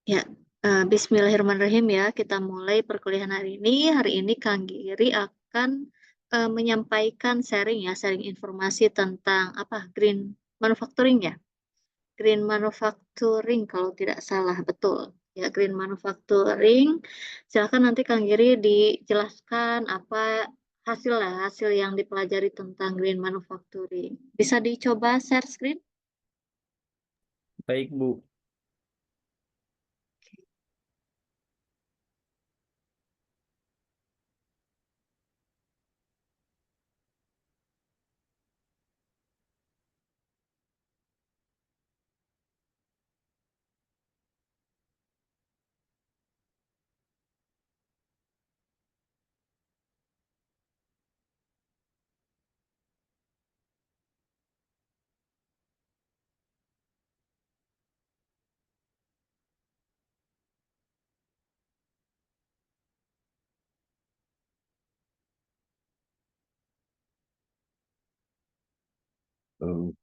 Ya, bismillahirrahmanirrahim ya, kita mulai perkuliahan hari ini. Hari ini Kang Giri akan menyampaikan sharing ya, sharing informasi tentang apa? Green manufacturing ya. Green manufacturing kalau tidak salah, betul. Ya, green manufacturing. Silakan nanti Kang Giri dijelaskan apa hasil yang dipelajari tentang green manufacturing. Bisa dicoba share screen? Baik, Bu. Hmm.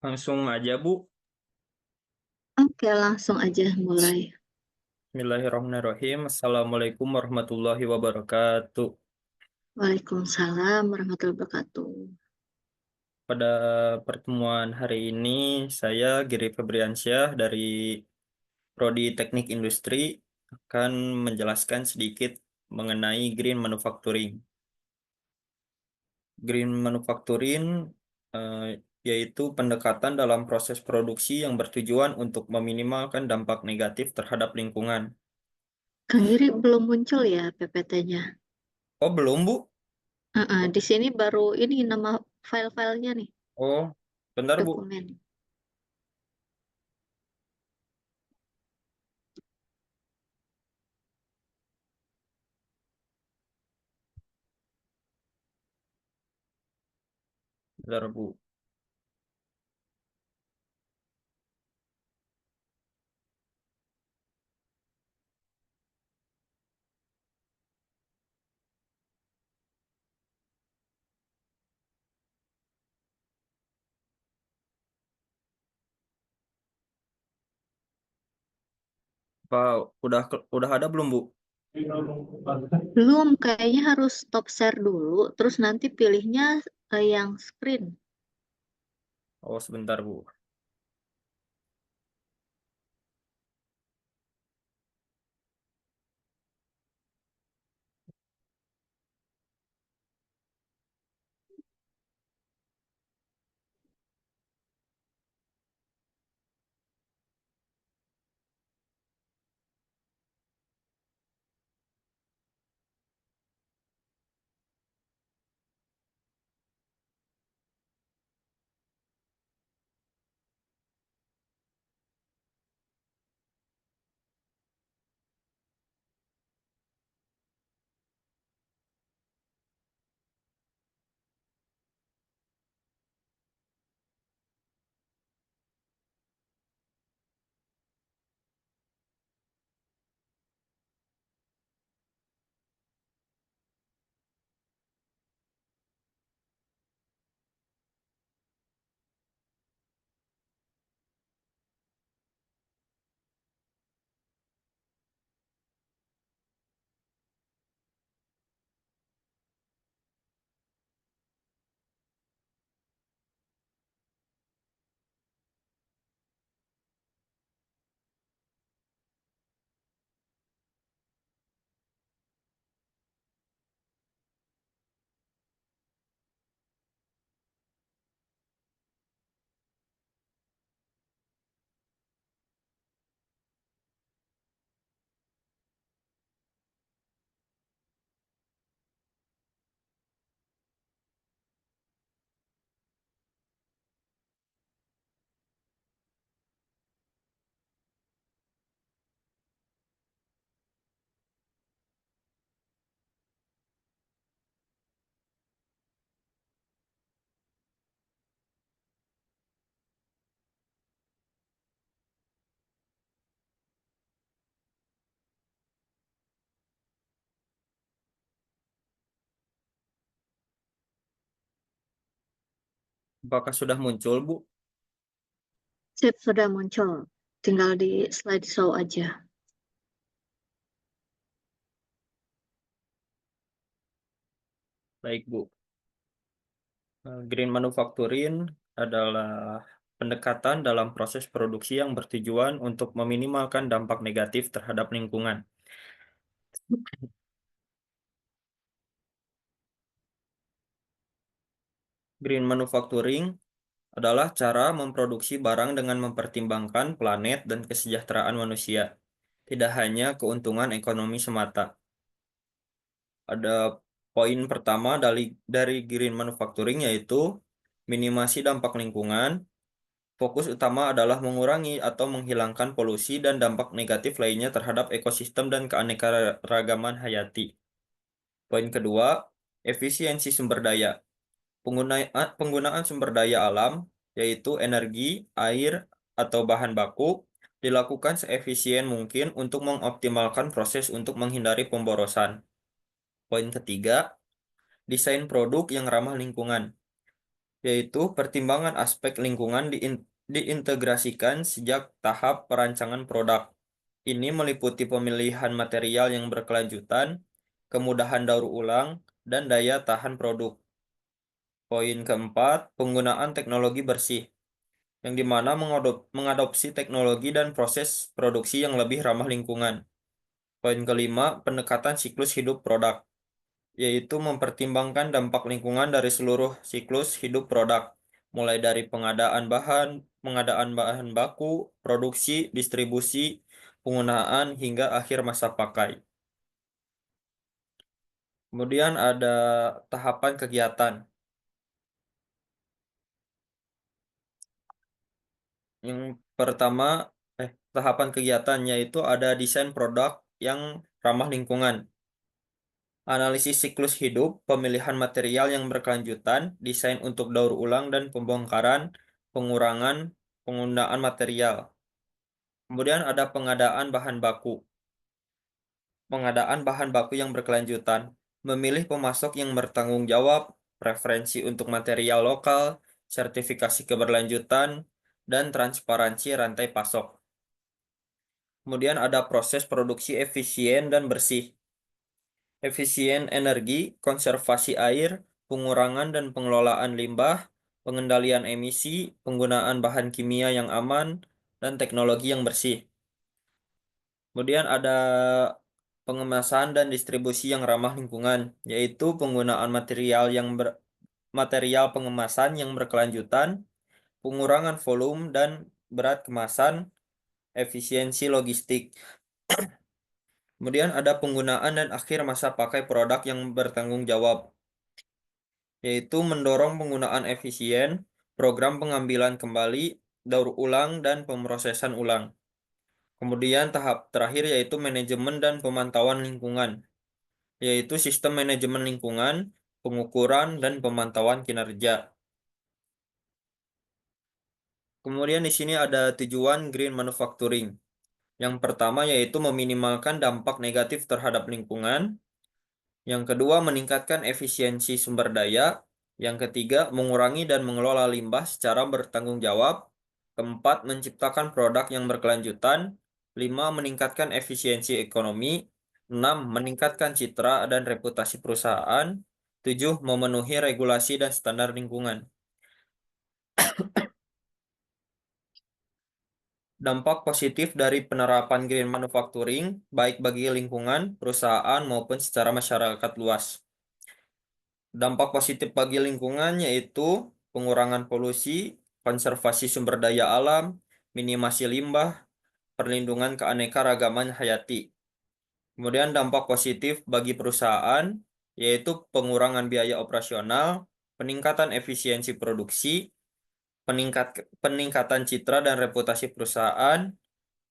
Langsung aja, Bu. Oke, langsung aja mulai. Bismillahirrahmanirrahim. Assalamualaikum warahmatullahi wabarakatuh. Waalaikumsalam warahmatullahi wabarakatuh. Pada pertemuan hari ini, saya Giri Febriansyah dari Prodi Teknik Industri akan menjelaskan sedikit mengenai green manufacturing. Green manufacturing eh, yaitu pendekatan dalam proses produksi yang bertujuan untuk meminimalkan dampak negatif terhadap lingkungan. Kang Giri belum muncul ya PPT-nya. Oh, belum, Bu? Di sini baru ini nama file-filenya nih, Oh, bentar, Bu. dokumen. Bentar, Bu. Pak, udah ada belum, Bu? Belum, kayaknya harus stop share dulu, terus nanti pilihnya yang screen. Oh, sebentar, Bu. Apakah sudah muncul, Bu? Sip, sudah muncul. Tinggal di slideshow aja. Baik, Bu. Green manufacturing adalah pendekatan dalam proses produksi yang bertujuan untuk meminimalkan dampak negatif terhadap lingkungan. Green manufacturing adalah cara memproduksi barang dengan mempertimbangkan planet dan kesejahteraan manusia, tidak hanya keuntungan ekonomi semata. Ada poin pertama dari green manufacturing yaitu minimasi dampak lingkungan. Fokus utama adalah mengurangi atau menghilangkan polusi dan dampak negatif lainnya terhadap ekosistem dan keanekaragaman hayati. Poin kedua, efisiensi sumber daya. Penggunaan sumber daya alam, yaitu energi, air, atau bahan baku, dilakukan seefisien mungkin untuk mengoptimalkan proses untuk menghindari pemborosan. Poin ketiga, desain produk yang ramah lingkungan, yaitu pertimbangan aspek lingkungan diintegrasikan sejak tahap perancangan produk. Ini meliputi pemilihan material yang berkelanjutan, kemudahan daur ulang, dan daya tahan produk. Poin keempat, penggunaan teknologi bersih, yang dimana mengadopsi teknologi dan proses produksi yang lebih ramah lingkungan. Poin kelima, pendekatan siklus hidup produk, yaitu mempertimbangkan dampak lingkungan dari seluruh siklus hidup produk, mulai dari pengadaan bahan baku, produksi, distribusi, penggunaan, hingga akhir masa pakai. Kemudian ada tahapan kegiatan. Yang pertama, tahapan kegiatan yaitu ada desain produk yang ramah lingkungan, analisis siklus hidup, pemilihan material yang berkelanjutan, desain untuk daur ulang dan pembongkaran, pengurangan penggunaan material. Kemudian ada pengadaan bahan baku yang berkelanjutan, memilih pemasok yang bertanggung jawab, preferensi untuk material lokal, sertifikasi keberlanjutan, dan transparansi rantai pasok. Kemudian ada proses produksi efisien dan bersih, efisien energi, konservasi air, pengurangan dan pengelolaan limbah, pengendalian emisi, penggunaan bahan kimia yang aman, dan teknologi yang bersih. Kemudian ada pengemasan dan distribusi yang ramah lingkungan, yaitu penggunaan material pengemasan yang berkelanjutan, pengurangan volume dan berat kemasan, efisiensi logistik. Kemudian ada penggunaan dan akhir masa pakai produk yang bertanggung jawab, yaitu mendorong penggunaan efisien, program pengambilan kembali, daur ulang, dan pemrosesan ulang. Kemudian tahap terakhir yaitu manajemen dan pemantauan lingkungan, yaitu sistem manajemen lingkungan, pengukuran, dan pemantauan kinerja. Kemudian di sini ada tujuan green manufacturing. Yang pertama yaitu meminimalkan dampak negatif terhadap lingkungan. Yang kedua, meningkatkan efisiensi sumber daya. Yang ketiga, mengurangi dan mengelola limbah secara bertanggung jawab. Keempat, menciptakan produk yang berkelanjutan. Lima, meningkatkan efisiensi ekonomi. Enam, meningkatkan citra dan reputasi perusahaan. Tujuh, memenuhi regulasi dan standar lingkungan. Dampak positif dari penerapan green manufacturing, baik bagi lingkungan, perusahaan, maupun secara masyarakat luas. Dampak positif bagi lingkungan yaitu pengurangan polusi, konservasi sumber daya alam, minimasi limbah, perlindungan keanekaragaman hayati. Kemudian dampak positif bagi perusahaan yaitu pengurangan biaya operasional, peningkatan efisiensi produksi, peningkatan citra dan reputasi perusahaan,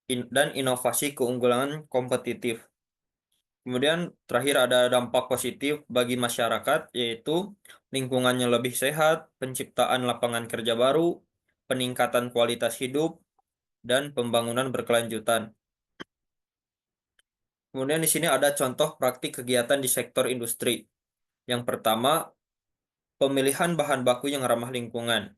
dan inovasi keunggulan kompetitif. Kemudian terakhir ada dampak positif bagi masyarakat, yaitu lingkungannya lebih sehat, penciptaan lapangan kerja baru, peningkatan kualitas hidup, dan pembangunan berkelanjutan. Kemudian di sini ada contoh praktik kegiatan di sektor industri. Yang pertama, pemilihan bahan baku yang ramah lingkungan.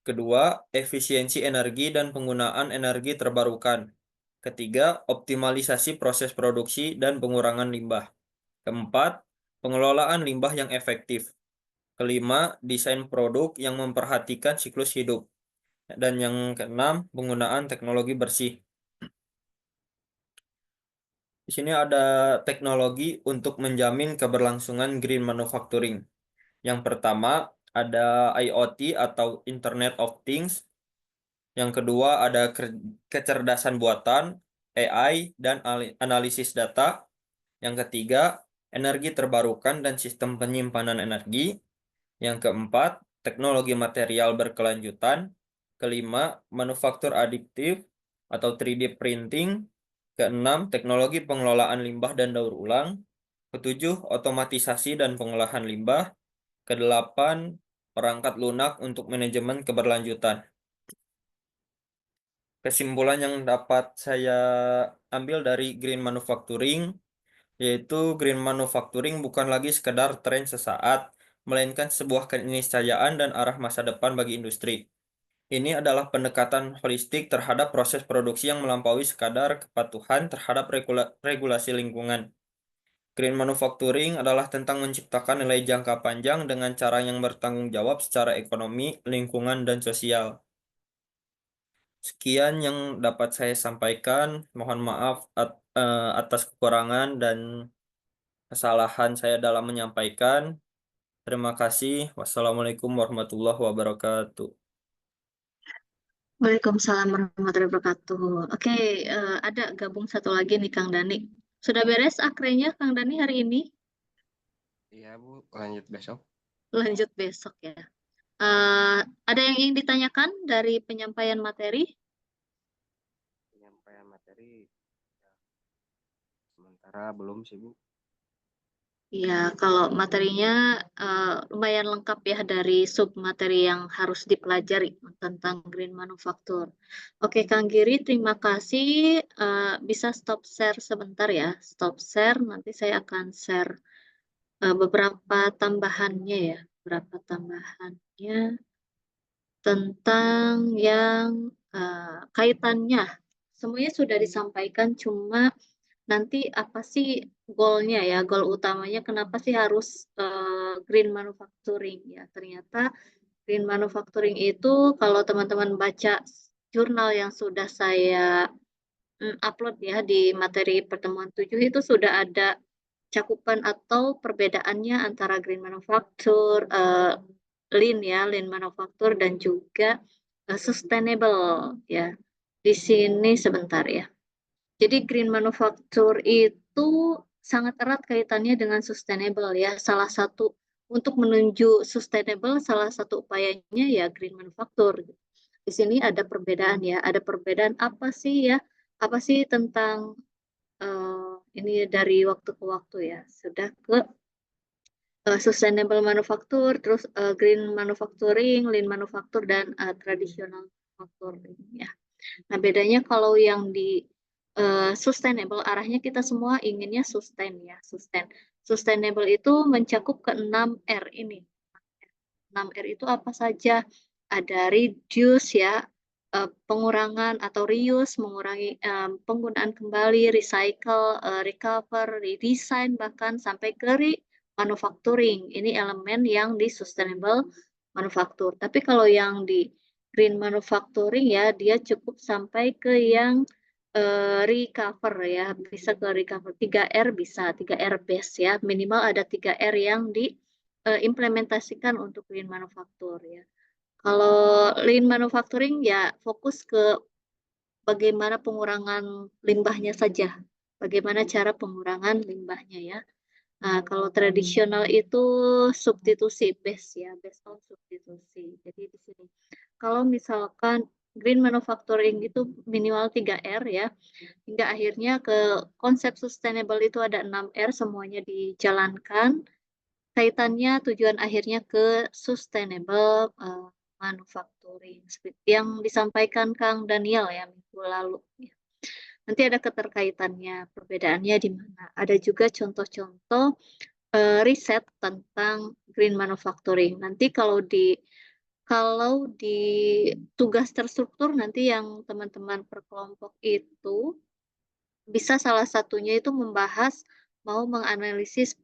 Kedua, efisiensi energi dan penggunaan energi terbarukan. Ketiga, optimalisasi proses produksi dan pengurangan limbah. Keempat, pengelolaan limbah yang efektif. Kelima, desain produk yang memperhatikan siklus hidup. Dan yang keenam, penggunaan teknologi bersih. Di sini ada teknologi untuk menjamin keberlangsungan green manufacturing. Yang pertama, ada IoT atau Internet of Things. Yang kedua, ada kecerdasan buatan, AI, dan analisis data. Yang ketiga, energi terbarukan dan sistem penyimpanan energi. Yang keempat, teknologi material berkelanjutan. Kelima, manufaktur adiktif atau 3D printing. Keenam, teknologi pengelolaan limbah dan daur ulang. Ketujuh, otomatisasi dan pengolahan limbah. Kedelapan, perangkat lunak untuk manajemen keberlanjutan. Kesimpulan yang dapat saya ambil dari green manufacturing yaitu green manufacturing bukan lagi sekedar tren sesaat, melainkan sebuah keniscayaan dan arah masa depan bagi industri. Ini adalah pendekatan holistik terhadap proses produksi yang melampaui sekadar kepatuhan terhadap regulasi lingkungan. Green manufacturing adalah tentang menciptakan nilai jangka panjang dengan cara yang bertanggung jawab secara ekonomi, lingkungan, dan sosial. Sekian yang dapat saya sampaikan. Mohon maaf atas kekurangan dan kesalahan saya dalam menyampaikan. Terima kasih. Wassalamualaikum warahmatullahi wabarakatuh. Waalaikumsalam warahmatullahi wabarakatuh. Oke, ada gabung satu lagi nih Kang Dani. Sudah beres akrenya Kang Dani hari ini? Iya Bu, lanjut besok. Lanjut besok ya. Ada yang ingin ditanyakan dari penyampaian materi? Penyampaian materi ya, sementara belum sih Bu. Ya, kalau materinya lumayan lengkap ya dari sub materi yang harus dipelajari tentang green manufacture. Oke, Kang Giri, terima kasih. Bisa stop share sebentar ya. Stop share, nanti saya akan share beberapa tambahannya ya. Beberapa tambahannya tentang yang kaitannya. Semuanya sudah disampaikan, cuma nanti apa sih goalnya ya, goal utamanya kenapa sih harus green manufacturing ya. Ternyata Green manufacturing itu kalau teman-teman baca jurnal yang sudah saya upload ya di materi pertemuan 7 itu sudah ada cakupan atau perbedaannya antara green manufacture, lean manufacture dan juga sustainable ya. Di sini sebentar ya. Jadi green manufacture itu sangat erat kaitannya dengan sustainable ya. Salah satu untuk menuju sustainable salah satu upayanya ya green manufacture. Di sini ada perbedaan ya. Ada perbedaan apa sih ya? Apa sih tentang ini dari waktu ke waktu ya. Sudah ke sustainable manufacture, terus green manufacturing, lean manufacture dan traditional manufacturing ya. Nah, bedanya kalau yang di sustainable arahnya kita semua inginnya sustain ya, sustain. Sustainable itu mencakup ke 6 R ini. 6 R itu apa saja? Ada reduce ya, pengurangan atau reuse, mengurangi penggunaan kembali, recycle, recover, redesign, bahkan sampai ke manufacturing. Ini elemen yang di sustainable manufacture. Tapi kalau yang di green manufacturing ya, dia cukup sampai ke yang recover ya, bisa ke recover. 3R bisa, 3R base ya. Minimal ada 3R yang diimplementasikan untuk green manufacture ya. Kalau lean manufacturing ya fokus ke bagaimana pengurangan limbahnya saja. Bagaimana cara pengurangan limbahnya ya. Nah, kalau tradisional itu substitusi base ya, based on substitusi. Jadi di sini kalau misalkan green manufacturing itu minimal 3R ya, hingga akhirnya ke konsep sustainable itu ada 6R semuanya dijalankan. Kaitannya tujuan akhirnya ke sustainable manufacturing seperti yang disampaikan Kang Daniel ya minggu lalu ya. Nanti ada keterkaitannya, perbedaannya di mana. Ada juga contoh-contoh riset tentang green manufacturing. Nanti kalau di tugas terstruktur nanti yang teman-teman per kelompok itu bisa salah satunya itu membahas mau menganalisis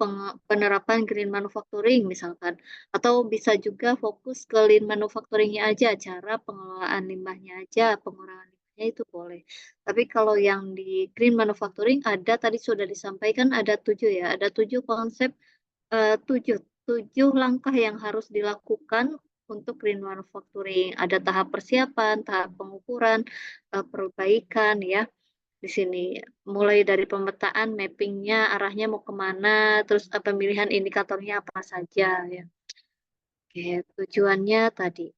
penerapan green manufacturing misalkan, atau bisa juga fokus ke lean manufacturing-nya aja, cara pengelolaan limbahnya aja, pengurangan limbahnya itu boleh. Tapi kalau yang di green manufacturing ada tadi sudah disampaikan ada 7 ya, ada 7 konsep, 7 langkah yang harus dilakukan untuk green manufacturing. Ada tahap persiapan, tahap pengukuran, perbaikan ya. Di sini mulai dari pemetaan, mappingnya, arahnya mau kemana, terus pemilihan indikatornya apa saja ya. Oke, tujuannya tadi.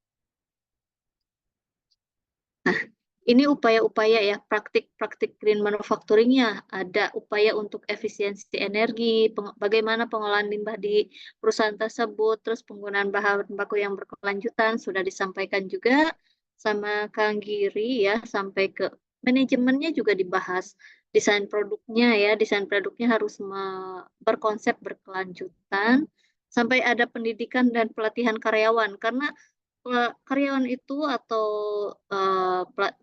Nah, ini upaya-upaya ya, praktik-praktik green manufacturing-nya. Ada upaya untuk efisiensi energi, bagaimana pengolahan limbah di perusahaan tersebut, terus penggunaan bahan baku yang berkelanjutan, sudah disampaikan juga sama Kang Giri ya, sampai ke manajemennya juga dibahas. Desain produknya ya, desain produknya harus berkonsep berkelanjutan, sampai ada pendidikan dan pelatihan karyawan, karena karyawan itu atau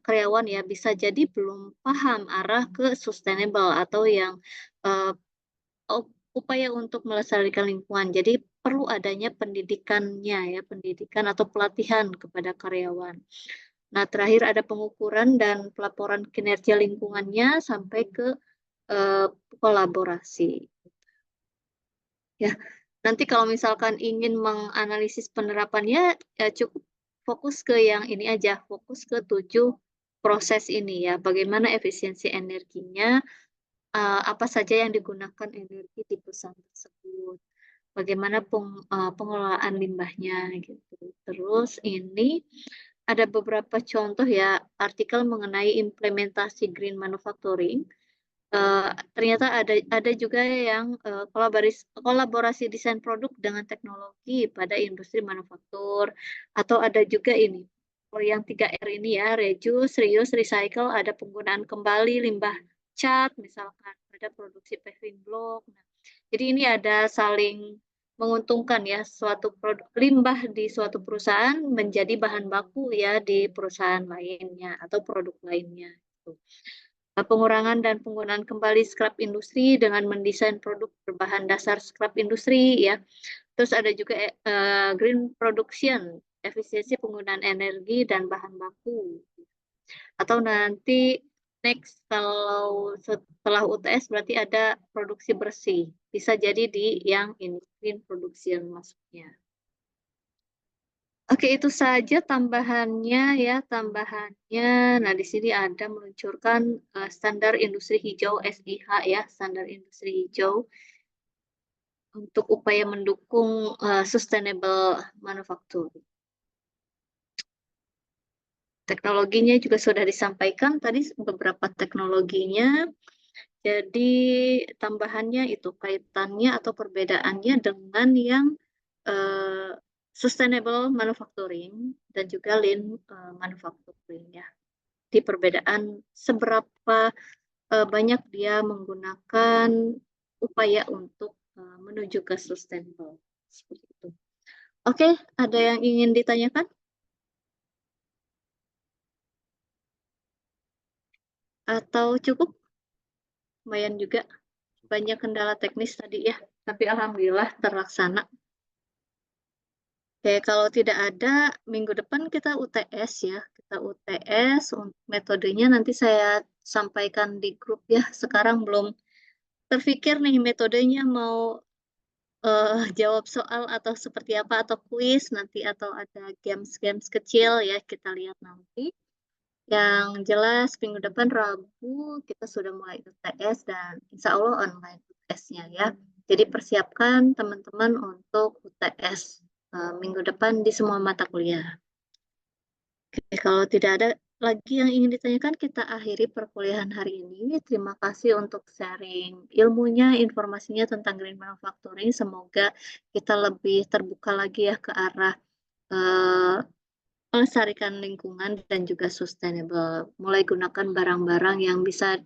karyawan ya bisa jadi belum paham arah ke sustainable atau yang upaya untuk melestarikan lingkungan. Jadi perlu adanya pendidikannya ya, pendidikan atau pelatihan kepada karyawan. Nah, terakhir ada pengukuran dan pelaporan kinerja lingkungannya sampai ke kolaborasi. Ya, nanti kalau misalkan ingin menganalisis penerapannya, ya cukup fokus ke yang ini aja, fokus ke 7 proses ini ya, bagaimana efisiensi energinya, apa saja yang digunakan energi di perusahaan tersebut, bagaimana pengelolaan limbahnya gitu. Terus ini ada beberapa contoh ya, artikel mengenai implementasi green manufacturing. Ternyata ada juga yang kolaborasi desain produk dengan teknologi pada industri manufaktur, atau ada juga ini yang 3R ini ya, reduce, reuse, recycle, ada penggunaan kembali limbah cat misalkan pada produksi paving block. Nah, jadi ini ada saling menguntungkan ya, suatu produk limbah di suatu perusahaan menjadi bahan baku ya di perusahaan lainnya atau produk lainnya gitu. Pengurangan dan penggunaan kembali scrap industri dengan mendesain produk berbahan dasar scrap industri ya. Terus ada juga green production efisiensi penggunaan energi dan bahan baku. Atau nanti next kalau setelah UTS berarti ada produksi bersih. Bisa jadi di yang ini, green production masuknya. Oke, itu saja tambahannya ya, tambahannya. Nah, di sini ada meluncurkan standar industri hijau SIH ya, standar industri hijau untuk upaya mendukung sustainable manufacturing. Teknologinya juga sudah disampaikan tadi beberapa teknologinya. Jadi tambahannya itu kaitannya atau perbedaannya dengan yang sustainable manufacturing dan juga lean manufacturing ya. Di perbedaan seberapa banyak dia menggunakan upaya untuk menuju ke sustainable. Seperti itu. Oke, ada yang ingin ditanyakan? Atau cukup? Lumayan juga. Banyak kendala teknis tadi ya. Tapi alhamdulillah terlaksana. Oke, kalau tidak ada, minggu depan kita UTS ya. Kita UTS, metodenya nanti saya sampaikan di grup ya. Sekarang belum terpikir nih metodenya mau jawab soal atau seperti apa, atau kuis nanti, atau ada games-games kecil ya, kita lihat nanti. Yang jelas minggu depan Rabu kita sudah mulai UTS dan insya Allah online UTS-nya ya. Jadi persiapkan teman-teman untuk UTS minggu depan di semua mata kuliah. Oke, kalau tidak ada lagi yang ingin ditanyakan, kita akhiri perkuliahan hari ini. Terima kasih untuk sharing ilmunya, informasinya tentang green manufacturing. Semoga kita lebih terbuka lagi ya ke arah melestarikan lingkungan dan juga sustainable. Mulai gunakan barang-barang yang bisa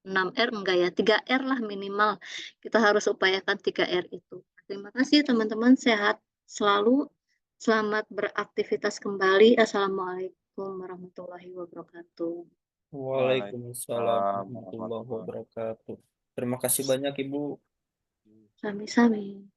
6R enggak ya, 3R lah minimal. Kita harus upayakan 3R itu. Terima kasih teman-teman, sehat selalu. Selamat beraktivitas kembali. Assalamualaikum warahmatullahi wabarakatuh. Waalaikumsalam warahmatullahi wabarakatuh. Terima kasih banyak Ibu. Sami-sami.